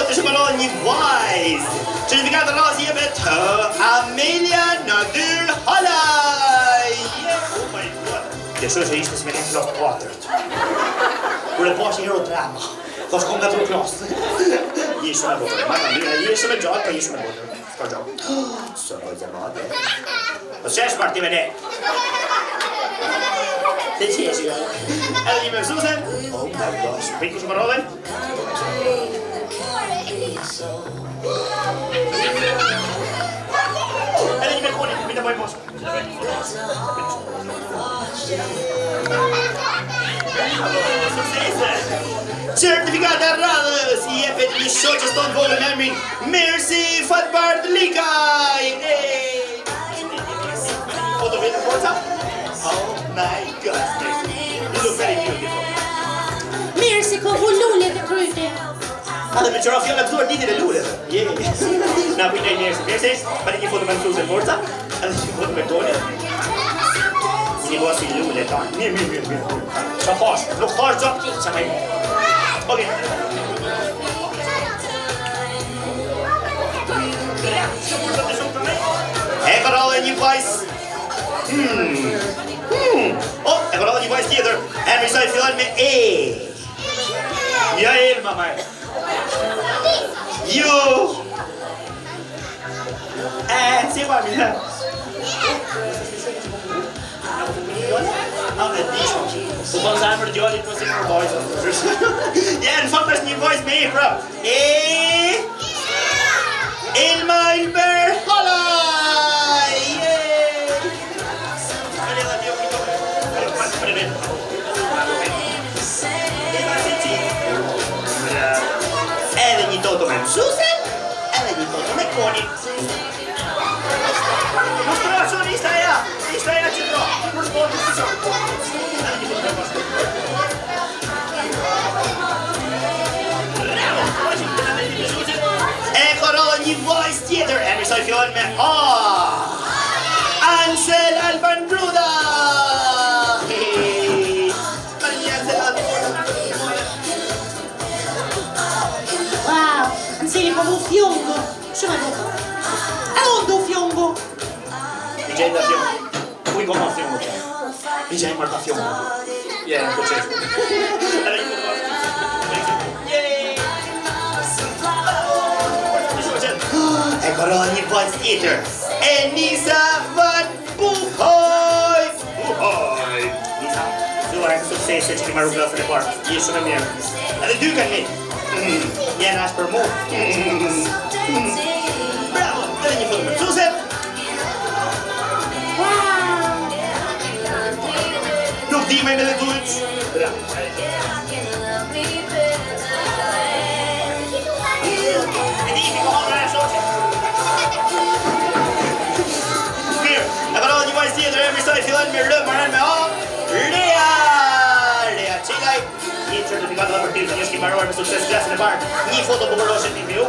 Të shëmëron një vajzë. Certifikata radhës i jepet Amelia Nadir Halaj. Oh my god. Të shoh që ishte si me një klasë 4. Kur e pash një hero drama. Thash kom nga të klasë. Je shumë e vogël. Je shumë e gjatë, po je shumë e vogël. Ska gjatë. Së vojtë e madhe. Po qesh parti me ne. Të qesh jo. Edhe një me mësuse. Oh my gosh. Pritë shumë rodhen. Edhe një me koni, mi të boj poshë. Certifikata radhës i jepet një shoqës tonë vogël në emrin Mercy Fatbard Likaj. Foto vetë forca? Oh my god. You look very beautiful. Mercy ka vu lule të kryte. Edhe me qëra fjallë këtuar ditin e lule. Na kujtaj njerësi. Mercy, pari një foto me nësuse forca, edhe një foto me toni. Një loa si lule ta. Mirë. Qa fash, nuk fash gjatë, qa me i. Okej. E ka rallë një vajs. E ka rallë një vajs tjetër. Emri saj Emërsoj fillon me E. Ja Elma, maj. Ju. Si pa mina. U bon zamër djallit po si për vojzën. Ja, në fakt është një vojzë me E, pra. E. Elma Ilber Halaj! Edhe një toto me mësusen, edhe një toto me konin. Më shtroqon, ishta e ja që tro. Më shtroqon, ishta e korollë një vojës tjetër, e mësoj fillon me A. Ansel Alban Bruda! Wow, Anseli fa un fiongo. Shumë e bukur. E unë fiongo. I gjejnë da fiongo. Uj goma fiongo që. I gjejnë marta fiongo. Në të qetë. E korollë një vojës tjetër. Enisa Van Buhoj! Nisa, zuar e suksese që ki marru klasën e parë. Je shumë e mirë. Edhe dy kanë mitë. Njena është për mu. Bravo, edhe një foto mësuse. Nuk di me dhe dujtë. Bravo. E di, mi kohon e shoqe. Mirë, e parollë një vajzë tjetër, e mësoj fillon me rë, marrën me A. Lea Qelaj. Një certifikatë dhe për tilë, një shki marruar me sukses klasën e parë. Një foto bukuroshe t'i me ju.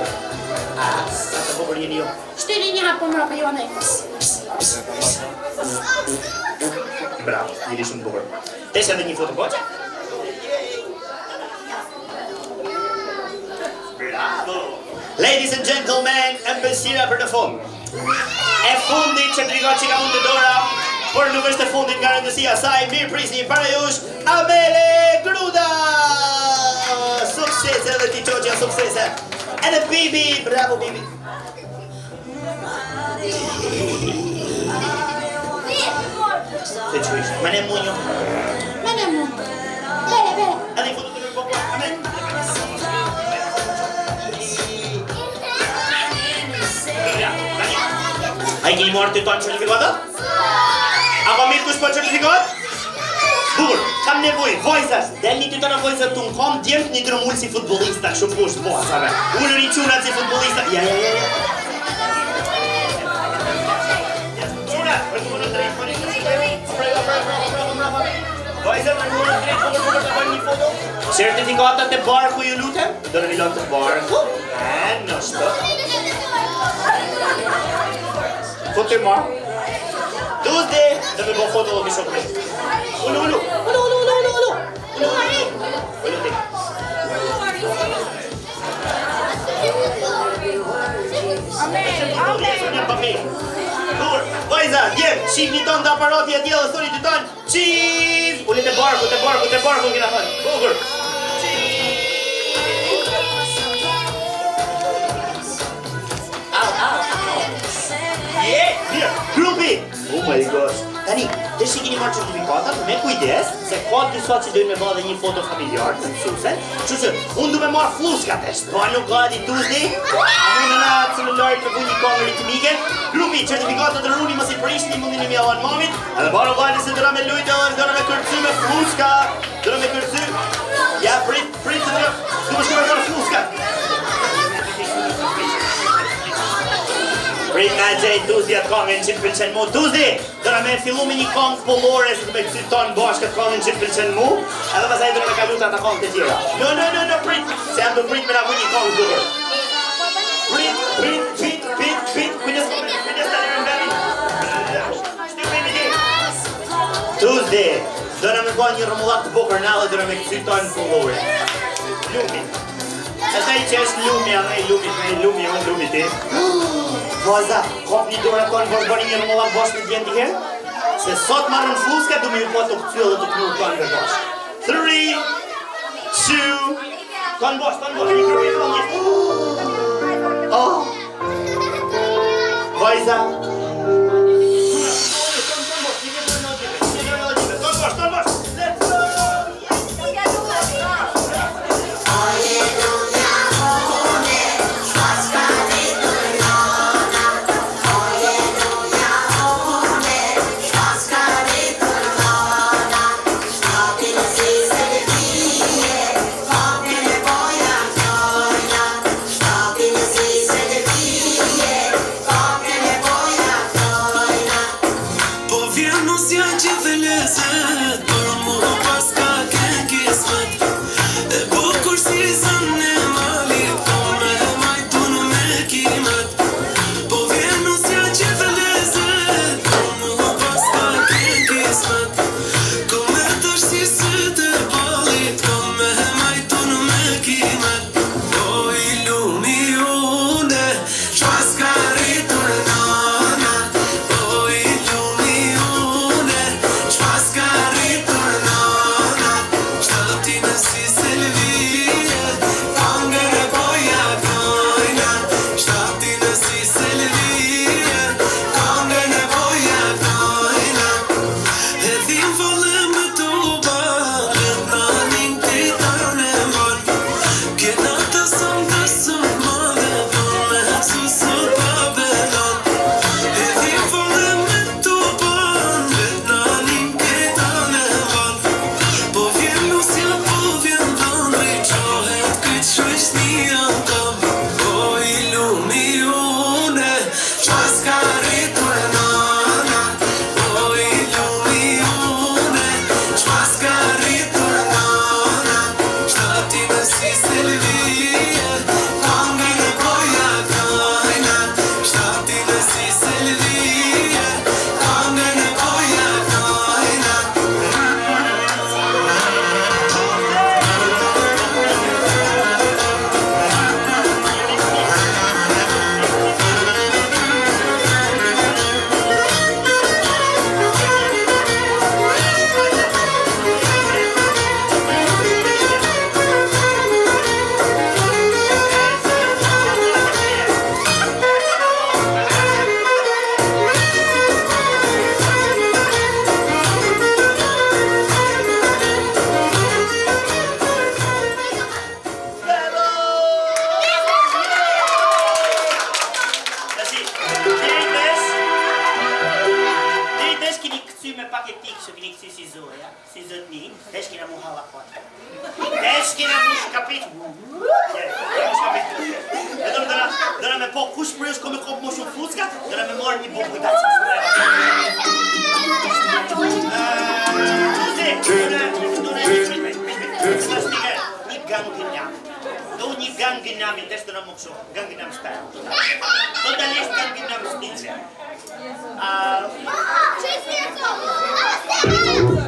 Sa të bukur jeni ju. Shtyri një hapë për mëra për ju anej. Bravo, jeni shumë të bukur. Tesha edhe një foto koqe. Bravo. Ladies and gentlemen, ëmbëlsira për në fund. E fundit certifikat që ka mund të dora, por nuk është e fundit nga rëndësia saj, mirë prisni para jush, Amele Gruda! Suksese edhe ti qoqja, suksese! Edhe Bibi, bravo Bibi! Se qërish, mene mu një? Mene mu. Bere, bere. Edhe i foto të nërë boko, amen! A i keni marrë të tonë certifikata? A ka mirë kush po certifikat? Bukur, kam nevoj, vojzas, delni të tonë vojzat të në kom, djemt një drëmull si futbolista, shumë poshtë bosave. Ullër i qunat si futbolista, ja. Qunat, për të më në drejtë, për një vojzat, për më në drejtë, për të bëjnë një foto. Certifikatat e barku ju lutem, do në vilon të barku, e nështë. Foto e marë. Tuesday, dhe me bo foto dhe mi shokre. Ullu. Vojza, djem, shif një tonë të aparati e tjela dhe thoni të tonë, cheese! Ulli të barku, kina thonë, bukur. Mirë, grupi! Oh my gosh! Tani, të shikini marrë certifikatat me kujdes, se ka dy sot që dojnë me ba dhe një foto familjar të mësuse. Qësë, unë du me marrë fluskat e shtë, pa nuk gati Tuesday, a mundë në atë celullarit me buj një kongër ritmike. Grupi, certifikatat të rruni mësi prish një mundin e mi avan mamit, edhe baro gati se dëra me lujtë edhe dëra me kërcu me fluska. Dëra me kërcu. Ja, prit, se dëra, du me shku me marrë fluskat. Prit nga gjej Tuesday atë kongën që të pëlqen mu. Tuesday, dëra me fillu me një kongë polore se të me kësi tonë bashkët kongën që të pëlqen mu, edhe pasaj dëra me kaluta ata kongë të tjera. No, prit, se jam të prit me na vu një kongë dukur. Prit, kujnës të lirë nga mi. Tuesday, dëra me ba një rëmullat të bukur në dhe dëra me kësi tonë polore. Lumi. E taj që është lumi, anë e lumi ti. Vajza, kop një dorë tonë për bëni një rëmullat bashkë në djenë t'i herë? Se sot marrën fluska, du me ju po të këcyo dhe të kënu tonë dhe bashkë. 3, 2, ton bosh, një kërëmi të njështë. Oh, vajza. Ton bosh, let's go!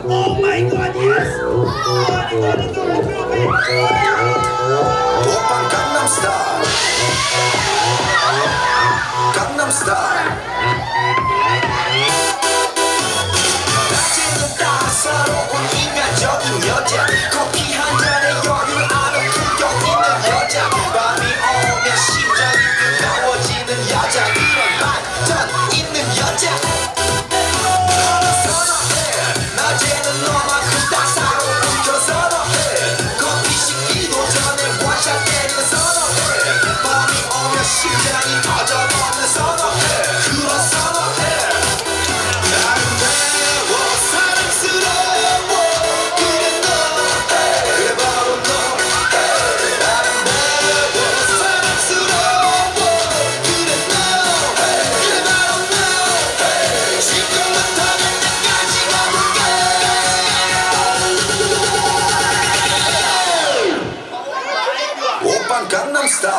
Oh my God, yes! Oppan Gangnam Style. Gangnam Style. 낮에는 따사로운 인간적인 여자 커피 한 잔에 여유를 아는 품격 있는 여자 밤이 오면 심장이 뜨거워지는 여자 이런 반전 있는 여자 낮에는 너만큼 따사로운 그 선어해 커피 식기도 전에 원샷 때리는 선어해 밤이 오면 심장이 터져버리는 선어해 그런 선어해 아름다워 사랑스러워 그래 너 그래 바로 너 아름다워 사랑스러워 그래 너 그래 바로 너 지금부터 갈 때까지 가볼게 오빤 강남 스타일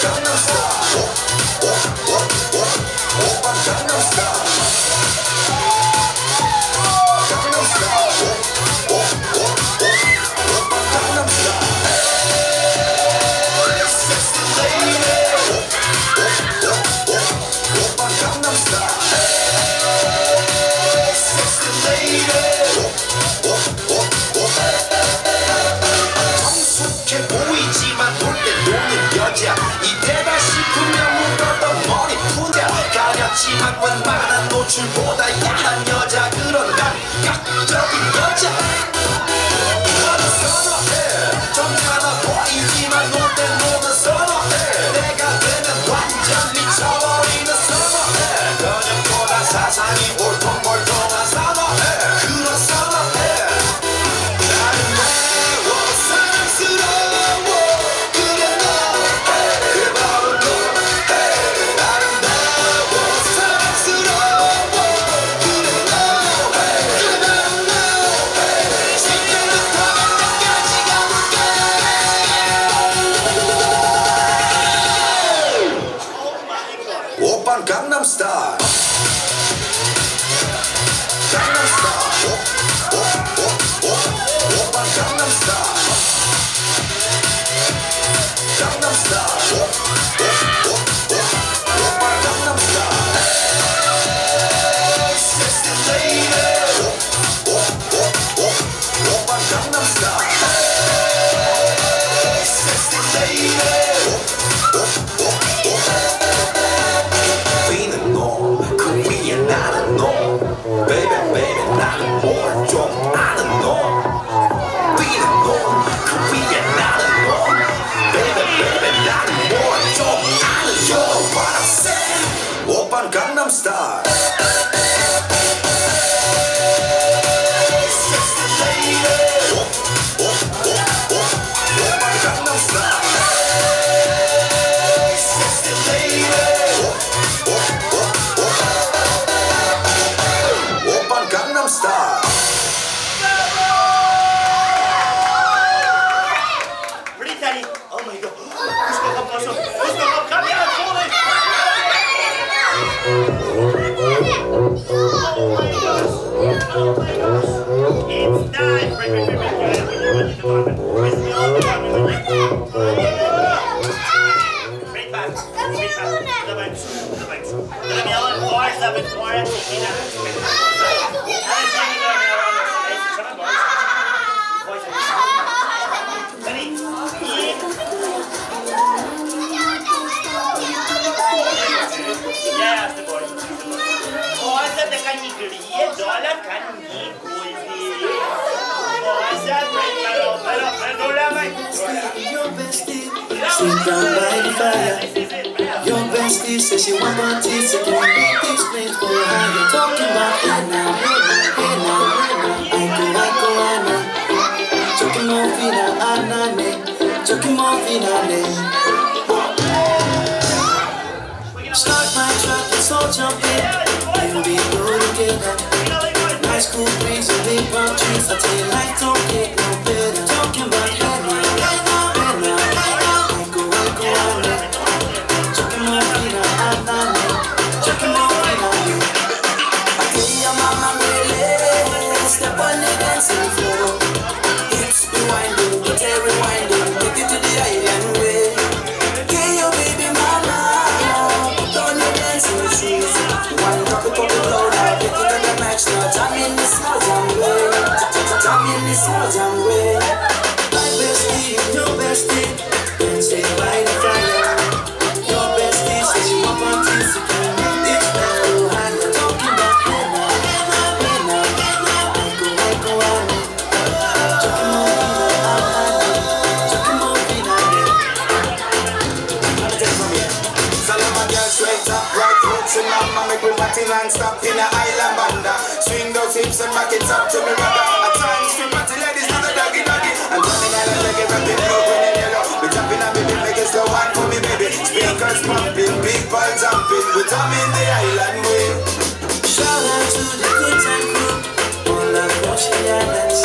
강남 스타일 오빤 강남 스타일 강남 스타일 오빤 강남 스타일 Sexy lady 오빤 강남 스타일 Sexy lady 그렇게 보이지만 볼 때 노는 여자 이때다 싶으면 묶었던 머리 푸자 가렸지만 웬만한 노출보다 야한 여자 그런 감각적인 여자 너는 선어해 좀 작아 보이지만 놀 땐 노는 선어해 내가 되면 완전 미쳐버리는 선어해 그녀보다 사상이 올통벌통한 선어해 그런 선어해 오빤 강남 스타일 강남 스타일 오빤 강남 스타일 강남 스타일 오빤 강남 스타일 sexy lady 오빤 강남 스타일 sexy lady Feeling no, 그 위에 나는 no Baby, baby, 나는 뭘 좀 아는 no Feeling no, 그 위에 나는 no Baby, baby, 나는 뭘 좀 아는 You know what I'm saying 오빤 강남 스타일 Sexy lady 오빤 강남 스타일 Sexy lady 오빤 강남 스타일 Brittany, oh my god. Come here, forward. It's time. Break back. The banks. The million boys have been born. Sit down by the fire. Your bestie says she want parties, so can you explain for how you're talking about hey now, hey now, I go. Choking more fina, anane, choking more fina, start my truck, let's all jump in. We'll be good together. Nice cool breeze and big palm trees. I tell you life don't get no better. Talking about hey now. Step on the dancing floor. Hips be winding, booty rewinding. Take it to the island way. Get your baby mama. Put on your dancing shoes. One drop it, pop it loud. Take it to the max now. Jam in the small jam way. Jam in the small jam way. My bestie, your bestie. Dancing by the fire. Your bestie says you want parties. You can make this dance go higher. Talking about hey now. Non-stop in a island banda. Swing those hips and back it up to me brother. A time strip party ladies do the doggy doggy. I'm jumping out and leggy rapping blue, green and yellow. We jumping on me beat, make it slow wine for me baby. Speakers pumping, people jumping. We jumping the island way. Shout out to the good time crew all across the islands.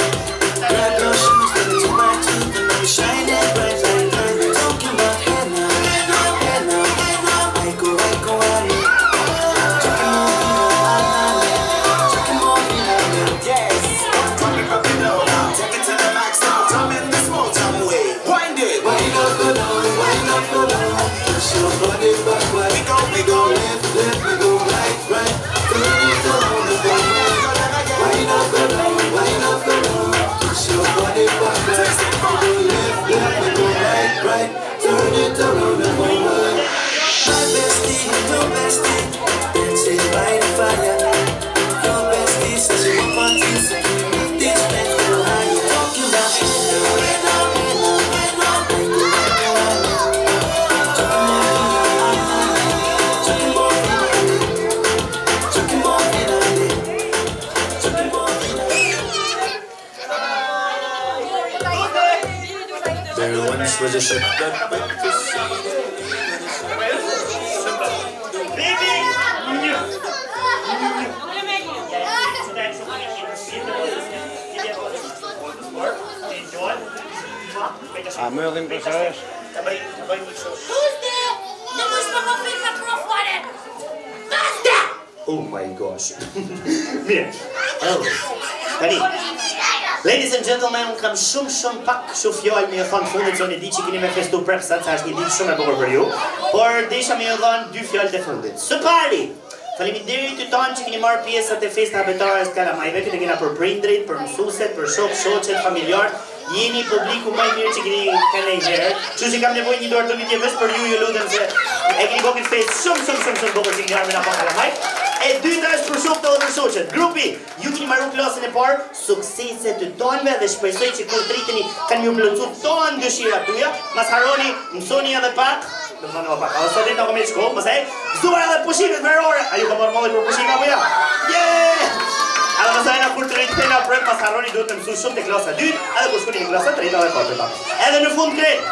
Grab your shoes, let it to my tooth, and let me shine it bright like diamond. Talking about hey now, hey now, I go, I need. Yes, talking about the low now. Take it to the max now. Jump in the small jam way. once was a ship that went to sea. Baby! A mëllim për sa është? Oh my gosh. Mirë. Tani. Ladies and gentlemen, unë kam shumë pak fjallë me ju thonë fundit që unë di që keni me festu prepsat, sa është një ditë shumë e bukur për ju, por desha me ju thonë 2 fjallë të fundit. Së pari, faleminderit të tonë që keni marrë pjesët e festa habetares Kalamajve, këtë kena për prindrit, për mësuset, për shoqet, familjarët, jeni publiku më i mirë që keni kanë njëherë. Kështu që kam nevojë një dorë të vitje vetë për ju lutem se e keni bërë këtë festë shumë bukur që keni ardhur në pa Kalamaj. E dyta është për shokët edhe për shoqet. Grupi, ju keni marrë klasën e parë, suksese të tonëve dhe shpresoj që kur triteni kanë ju plotësuar tonë dëshirat tuaja. Mos harroni, mësoni edhe pak. Do të thonë pak. Ose ditë në komë shkollë, pastaj gëzuar edhe pushimet verore. A ju ka marrë molli për pushime apo jo? Yeah! Alla pastaj na kur triteni na prep pas harroni duhet të mësoni shumë te klasa 2, edhe kur shkoni në klasën 3 dhe 4. Edhe në fund kret.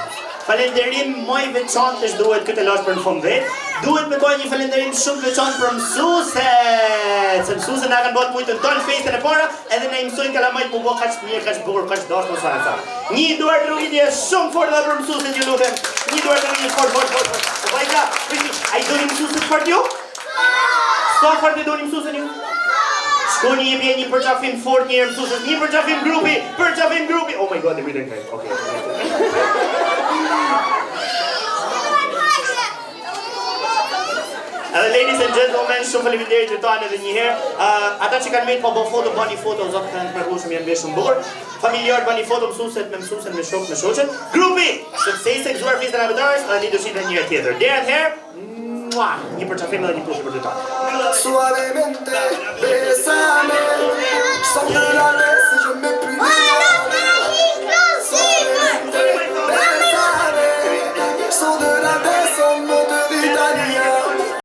Falenderim më i veçantë që duhet këtë lash për në fund vet. Duhet me bëj një falenderim shumë veçantë për mësueset. Se mësueset na kanë bërë mujtë të tonë festën e para, edhe na i mësojnë Kalamajt mu bë kaq mirë, kaq bukur, kaq dashur mos fare sa. Një duar trujtje shumë fort edhe për mësueset ju lutem. Një duar trujtje fort. Vajta, ai doni mësueset fort ju? Sa fort e doni mësuesin ju? Shkoni jepje një përqafim fort një mësuesit, një përqafim grupi. Oh my god, e kujtën kaj. Okay. Ladies and gentlemen, shumë faleminderit të tonë edhe një herë. Ata që kanë po bën foto, bani foto, zotë kanë të mërgushëm, janë bërë shumë bukur. Familjar, bani foto, mësueset, me shok, me shoqet. Grupi, suksese, gëzuar festën habetares, edhe një dëshirë dhe njëra tjetër. Deri atëherë, një përqafim edhe një pushë për të tonë. Suavemente, bésame.